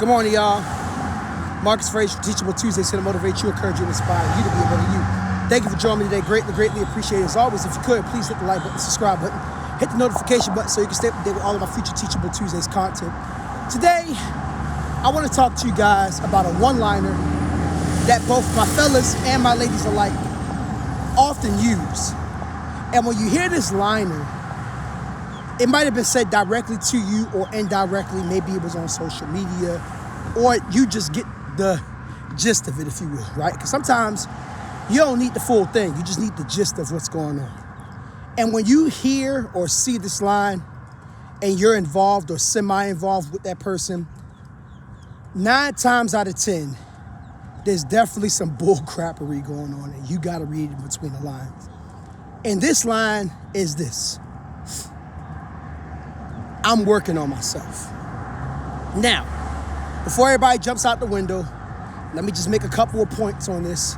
Good morning, y'all. Marcus Frazier, Teachable Tuesdays, here to motivate you, encourage you, and inspire you to be a better you. Thank you for joining me today. Greatly appreciate it. As always, if you could, please hit the like button, subscribe button, hit the notification button so you can stay up to date with all of my future Teachable Tuesdays content. Today, I want to talk to you guys about a one-liner that both my fellas and my ladies alike often use. And when you hear this liner, it might have been said directly to you or indirectly. Maybe it was on social media, or you just get the gist of it, if you will, right? Because sometimes you don't need the full thing. You just need the gist of what's going on. And when you hear or see this line and you're involved or semi-involved with that person, 9 times out of 10, there's definitely some bull crappery going on, and you got to read in between the lines. And this line is this: I'm working on myself. Now, before everybody jumps out the window, let me just make a couple of points on this.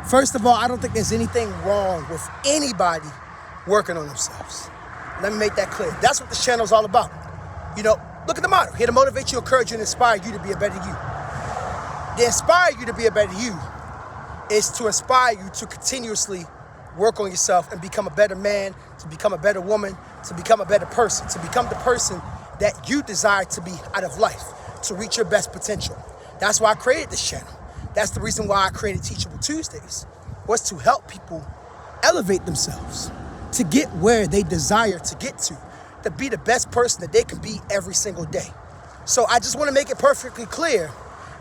First of all, I don't think there's anything wrong with anybody working on themselves. Let me make that clear. That's what this channel is all about. You know, look at the motto: here to motivate you, encourage you, and inspire you to be a better you. To inspire you to be a better you is to inspire you to continuously work on yourself and become a better man, to become a better woman, to become a better person, to become the person that you desire to be out of life, to reach your best potential. That's why I created this channel. That's the reason why I created Teachable Tuesdays, was to help people elevate themselves, to get where they desire to get to be the best person that they can be every single day. So I just want to make it perfectly clear,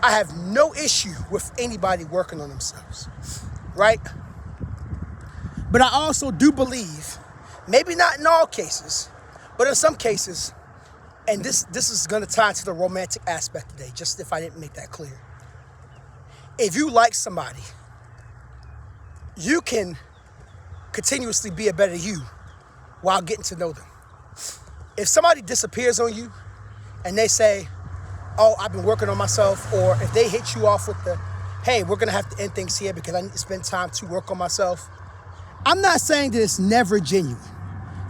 I have no issue with anybody working on themselves, right? But I also do believe, maybe not in all cases, but in some cases, and this is going to tie into the romantic aspect today, just if I didn't make that clear. If you like somebody, you can continuously be a better you while getting to know them. If somebody disappears on you and they say, oh, I've been working on myself, or if they hit you off with the, hey, we're going to have to end things here because I need to spend time to work on myself, I'm not saying that it's never genuine.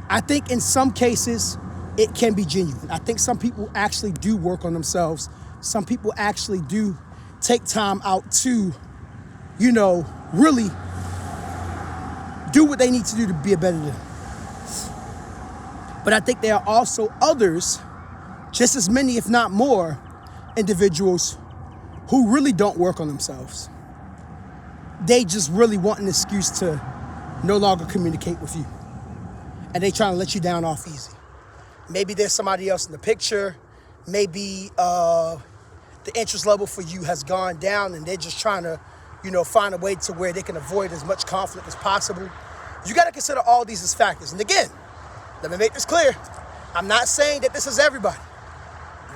I think in some cases, it can be genuine. I think some people actually do work on themselves. Some people actually do take time out to, really do what they need to do to be a better them. But I think there are also others, just as many, if not more, individuals who really don't work on themselves. They just really want an excuse to no longer communicate with you. And they trying to let you down off easy. Maybe there's somebody else in the picture. Maybe the interest level for you has gone down and they're just trying to, find a way to where they can avoid as much conflict as possible. You got to consider all these as factors. And again, let me make this clear. I'm not saying that this is everybody.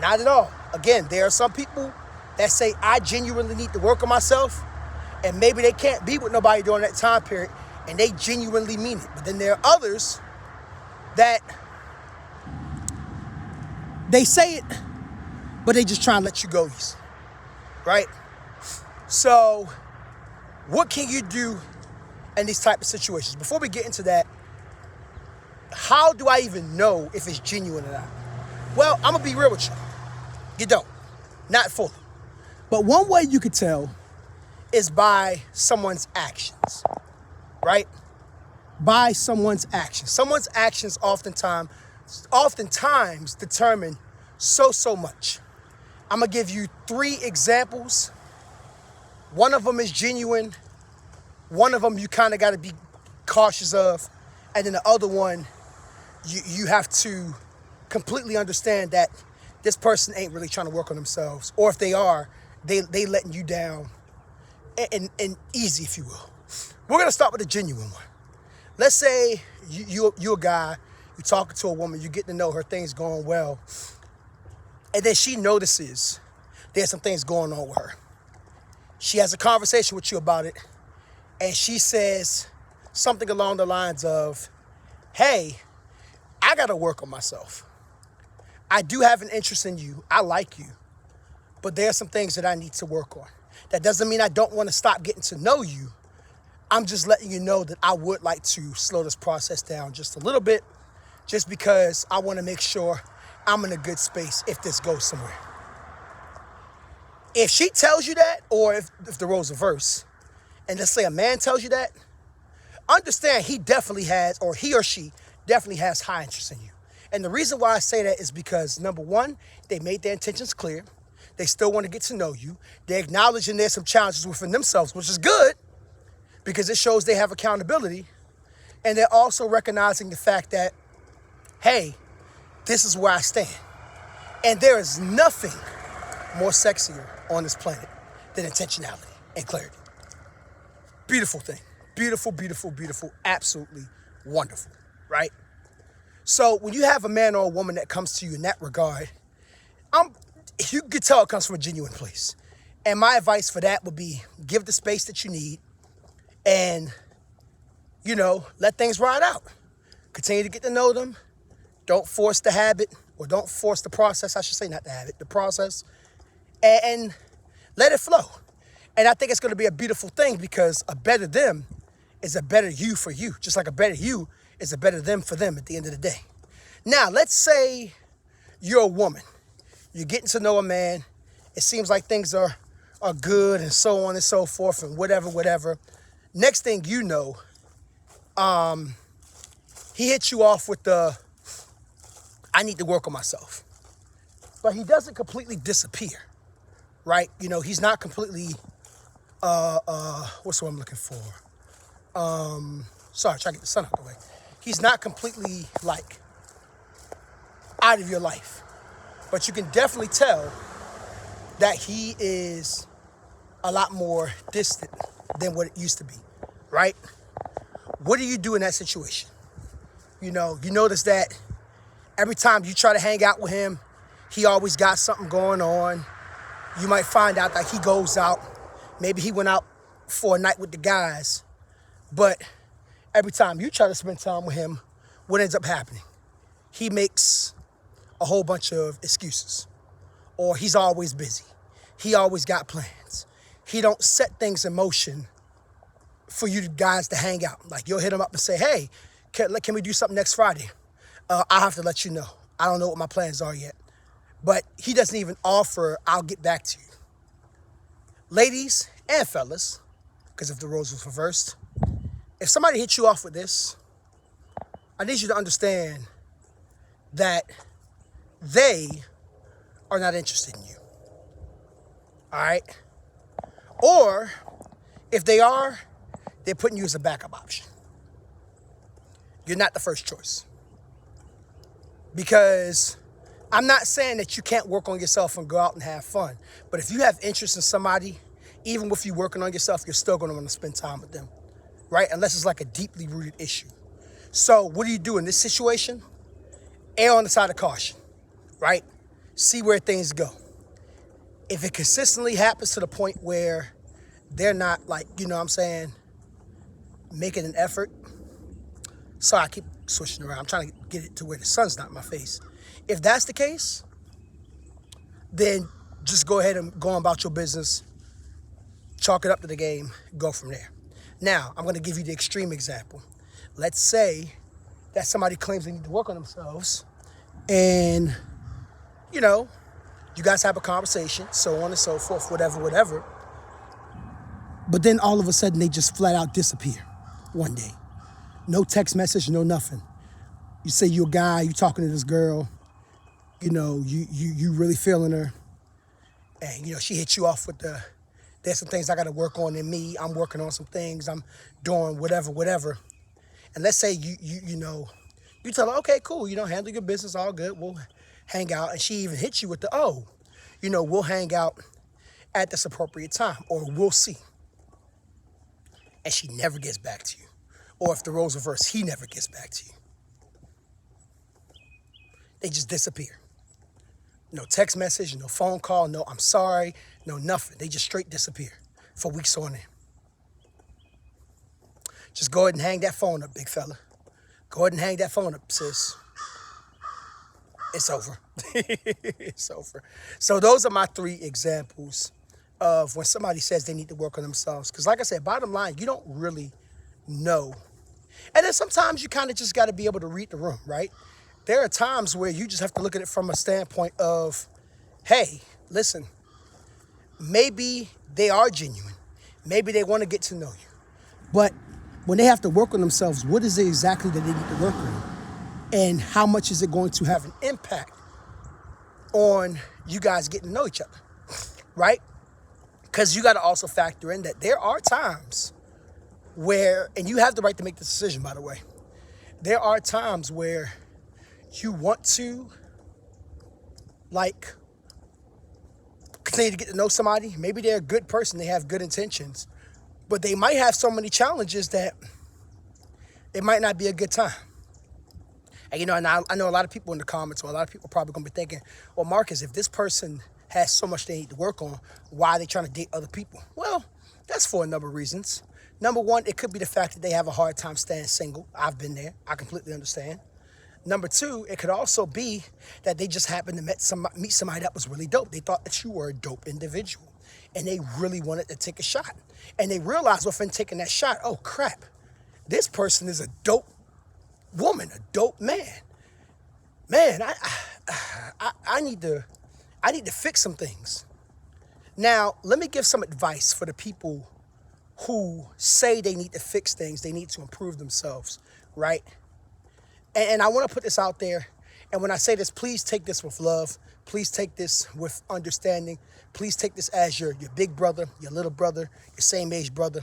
Not at all. Again, there are some people that say, I genuinely need to work on myself, and maybe they can't be with nobody during that time period, and they genuinely mean it. But then there are others that they say it, but they just try and let you go easy, right? So what can you do in these type of situations? Before we get into that, how do I even know if it's genuine or not? Well, I'm going to be real with you. You don't. Not fully. But one way you could tell is by someone's actions, right? By someone's actions. Someone's actions oftentimes determine so much. I'm going to give you 3 examples. One of them is genuine. One of them you kind of got to be cautious of. And then the other one, you have to completely understand that this person ain't really trying to work on themselves. Or if they are, they letting you down and easy, if you will. We're going to start with a genuine one. Let's say you're a guy, you're talking to a woman, you get to know her, things going well. And then she notices there's some things going on with her. She has a conversation with you about it. And she says something along the lines of, hey, I got to work on myself. I do have an interest in you. I like you. But there are some things that I need to work on. That doesn't mean I don't want to stop getting to know you. I'm just letting you know that I would like to slow this process down just a little bit, just because I want to make sure I'm in a good space if this goes somewhere. If she tells you that, or if the roles reverse, and let's say a man tells you that, understand he definitely has, or he or she definitely has high interest in you. And the reason why I say that is because, number one, they made their intentions clear. They still want to get to know you. They're acknowledging there's some challenges within themselves, which is good because it shows they have accountability. And they're also recognizing the fact that, hey, this is where I stand. And there is nothing more sexier on this planet than intentionality and clarity. Beautiful thing. Beautiful, beautiful, beautiful. Absolutely wonderful, right? So when you have a man or a woman that comes to you in that regard, you can tell it comes from a genuine place. And my advice for that would be give the space that you need and, let things ride out. Continue to get to know them. Don't force the habit, or don't force the process, I should say, not the habit, the process, and let it flow. And I think it's going to be a beautiful thing because a better them is a better you for you, just like a better you is a better them for them at the end of the day. Now, let's say you're a woman. You're getting to know a man. It seems like things are good and so on and so forth and whatever. Next thing you know, he hits you off with I need to work on myself. But he doesn't completely disappear, right? He's not completely, what's the word I'm looking for? Sorry, trying to get the sun out the way. He's not completely, out of your life. But you can definitely tell that he is a lot more distant than what it used to be, right? What do you do in that situation? You notice that every time you try to hang out with him, he always got something going on. You might find out that he goes out. Maybe he went out for a night with the guys. But every time you try to spend time with him, what ends up happening? He makes a whole bunch of excuses. Or he's always busy. He always got plans. He don't set things in motion for you guys to hang out. Like you'll hit him up and say, hey, can we do something next Friday? I'll have to let you know. I don't know what my plans are yet. But he doesn't even offer, I'll get back to you. Ladies and fellas, because if the roles was reversed, if somebody hits you off with this, I need you to understand that they are not interested in you. All right? Or if they are, they're putting you as a backup option. You're not the first choice. Because I'm not saying that you can't work on yourself and go out and have fun. But if you have interest in somebody, even with you working on yourself, you're still going to want to spend time with them, right? Unless it's like a deeply rooted issue. So what do you do in this situation? Err on the side of caution, right? See where things go. If it consistently happens to the point where they're not making an effort. Sorry, I keep switching around. I'm trying to get it to where the sun's not in my face. If that's the case, then just go ahead and go on about your business, chalk it up to the game, go from there. Now, I'm going to give you the extreme example. Let's say that somebody claims they need to work on themselves and, you guys have a conversation, so on and so forth, whatever. But then all of a sudden they just flat out disappear one day. No text message, no nothing. You say you're a guy, you talking to this girl, you really feeling her. And, she hits you off with there's some things I got to work on in me. I'm working on some things. I'm doing whatever. And let's say you tell her, okay, cool. Handle your business, all good. We'll hang out. And she even hits you with we'll hang out at this appropriate time, or we'll see. And she never gets back to you. Or if the roles reverse, he never gets back to you. They just disappear. No text message, no phone call, no I'm sorry, no nothing. They just straight disappear for weeks on end. Just go ahead and hang that phone up, big fella. Go ahead and hang that phone up, sis. It's over. It's over. So those are my 3 examples of when somebody says they need to work on themselves. Because like I said, bottom line, you don't really know. And then sometimes you kind of just got to be able to read the room, right? There are times where you just have to look at it from a standpoint of, hey, listen, maybe they are genuine. Maybe they want to get to know you. But when they have to work on themselves, what is it exactly that they need to work on? And how much is it going to have an impact on you guys getting to know each other, right? Because you got to also factor in that there are times where, and you have the right to make this decision, by the way, there are times where you want to, like, continue to get to know somebody. Maybe they're a good person, they have good intentions, but they might have so many challenges that it might not be a good time. And, and I know a lot of people in the comments, or a lot of people probably going to be thinking, well, Marcus, if this person has so much they need to work on, why are they trying to date other people? Well, that's for a number of reasons. Number one, it could be the fact that they have a hard time staying single. I've been there. I completely understand. Number two, it could also be that they just happened to meet somebody that was really dope. They thought that you were a dope individual, and they really wanted to take a shot. And they realized within taking that shot, oh, crap, this person is a dope woman, a dope man. Man, I need to fix some things. Now, let me give some advice for the people who say they need to fix things, they need to improve themselves, right? And I want to put this out there. And when I say this, please take this with love. Please take this with understanding. Please take this as your big brother, your little brother, your same age brother,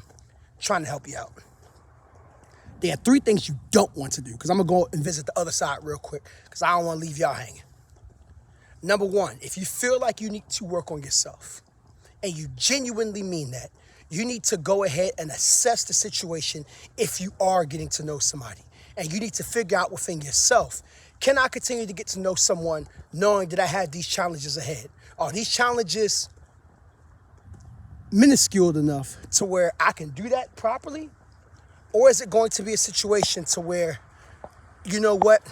trying to help you out. There are 3 things you don't want to do, because I'm going to go and visit the other side real quick, because I don't want to leave y'all hanging. Number 1, if you feel like you need to work on yourself, and you genuinely mean that, you need to go ahead and assess the situation if you are getting to know somebody. And you need to figure out within yourself, can I continue to get to know someone knowing that I have these challenges ahead? Are these challenges minuscule enough to where I can do that properly? Or is it going to be a situation to where, you know what,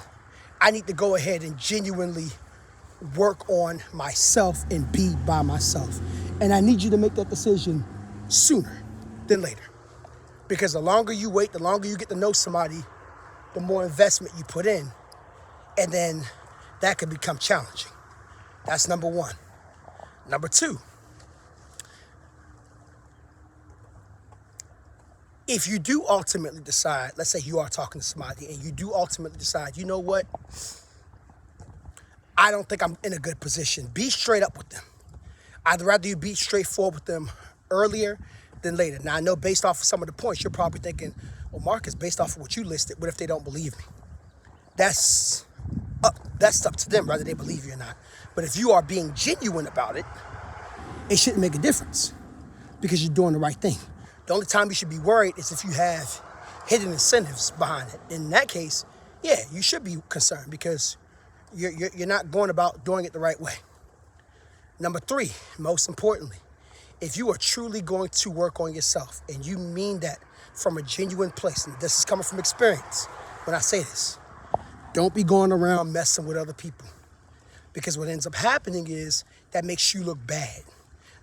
I need to go ahead and genuinely work on myself and be by myself? And I need you to make that decision sooner than later. Because the longer you wait, the longer you get to know somebody, the more investment you put in. And then that can become challenging. That's number 1. Number 2, if you do ultimately decide, let's say you are talking to somebody and you do ultimately decide, you know what, I don't think I'm in a good position, be straight up with them. I'd rather you be straightforward with them earlier than later. Now, I know based off of some of the points, you're probably thinking, well, Marcus, based off of what you listed, what if they don't believe me? That's up to them, whether they believe you or not. But if you are being genuine about it, it shouldn't make a difference because you're doing the right thing. The only time you should be worried is if you have hidden incentives behind it. In that case, yeah, you should be concerned because you're not going about doing it the right way. Number 3, most importantly, if you are truly going to work on yourself and you mean that from a genuine place, and this is coming from experience when I say this, don't be going around messing with other people, because what ends up happening is that makes you look bad.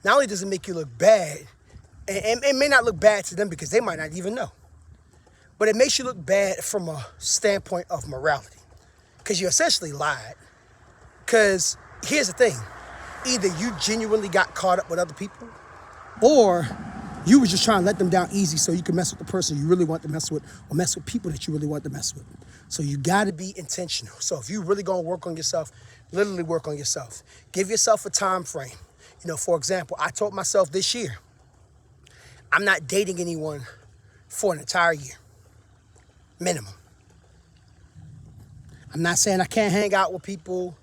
Not only does it make you look bad, and it may not look bad to them because they might not even know, but it makes you look bad from a standpoint of morality because you essentially lied. Because here's the thing, either you genuinely got caught up with other people or you were just trying to let them down easy so you can mess with the person you really want to mess with or mess with people that you really want to mess with. So you got to be intentional. So if you really going to work on yourself, literally work on yourself. Give yourself a time frame. For example, I told myself this year, I'm not dating anyone for an entire year, minimum. I'm not saying I can't hang out with people.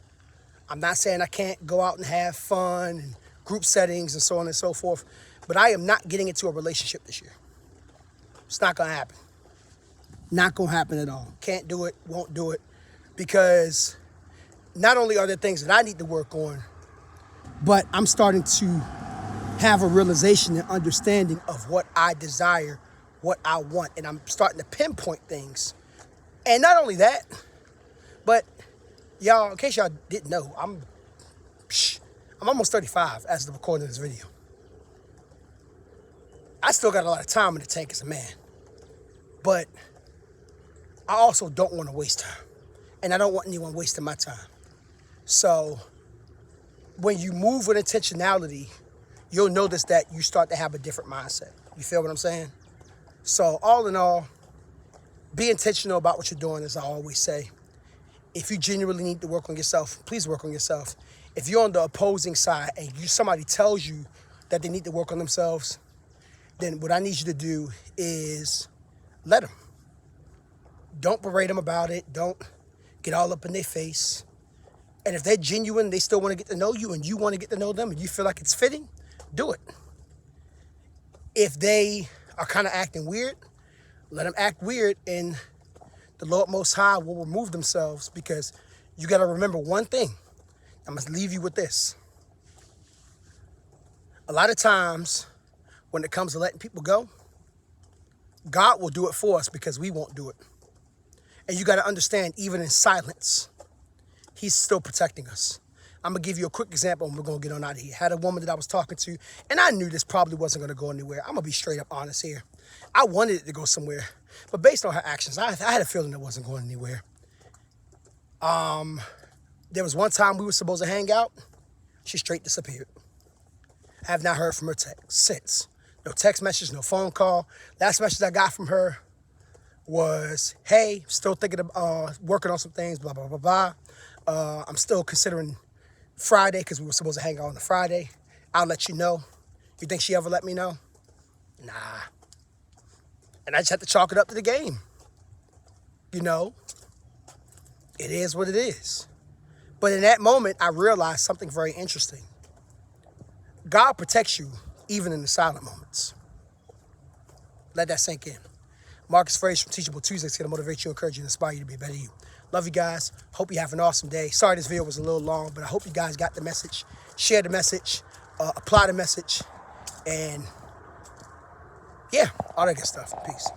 I'm not saying I can't go out and have fun and group settings and so on and so forth. But I am not getting into a relationship this year. It's not going to happen. Not going to happen at all. Can't do it, won't do it. Because not only are there things that I need to work on, but I'm starting to have a realization and understanding of what I desire, what I want. And I'm starting to pinpoint things. And not only that, but y'all, in case y'all didn't know, I'm almost 35 as of the recording of this video. I still got a lot of time in the tank as a man. But I also don't want to waste time. And I don't want anyone wasting my time. So when you move with intentionality, you'll notice that you start to have a different mindset. You feel what I'm saying? So all in all, be intentional about what you're doing, as I always say. If you genuinely need to work on yourself, please work on yourself. If you're on the opposing side and somebody tells you that they need to work on themselves, then what I need you to do is let them. Don't berate them about it. Don't get all up in their face. And if they're genuine, they still want to get to know you and you want to get to know them and you feel like it's fitting, do it. If they are kind of acting weird, let them act weird, and the Lord Most High will remove themselves, because you got to remember one thing. I must leave you with this. A lot of times when it comes to letting people go, God will do it for us because we won't do it. And you got to understand, even in silence, He's still protecting us. I'm going to give you a quick example and we're going to get on out of here. I had a woman that I was talking to, and I knew this probably wasn't going to go anywhere. I'm going to be straight up honest here. I wanted it to go somewhere, but based on her actions, I had a feeling it wasn't going anywhere. There was one time we were supposed to hang out. She straight disappeared. I have not heard from her since. No text message, no phone call. Last message I got from her was, hey, still thinking of working on some things, blah, blah, blah, blah. I'm still considering Friday because we were supposed to hang out on the Friday. I'll let you know. You think she ever let me know? Nah. And I just had to chalk it up to the game. You know, it is what it is. But in that moment, I realized something very interesting. God protects you even in the silent moments. Let that sink in. Marcus Fraser from Teachable Tuesdays here to motivate you, encourage you, and inspire you to be a better you. Love you guys. Hope you have an awesome day. Sorry this video was a little long, but I hope you guys got the message. Share the message. Apply the message. And yeah, all that good stuff. Peace.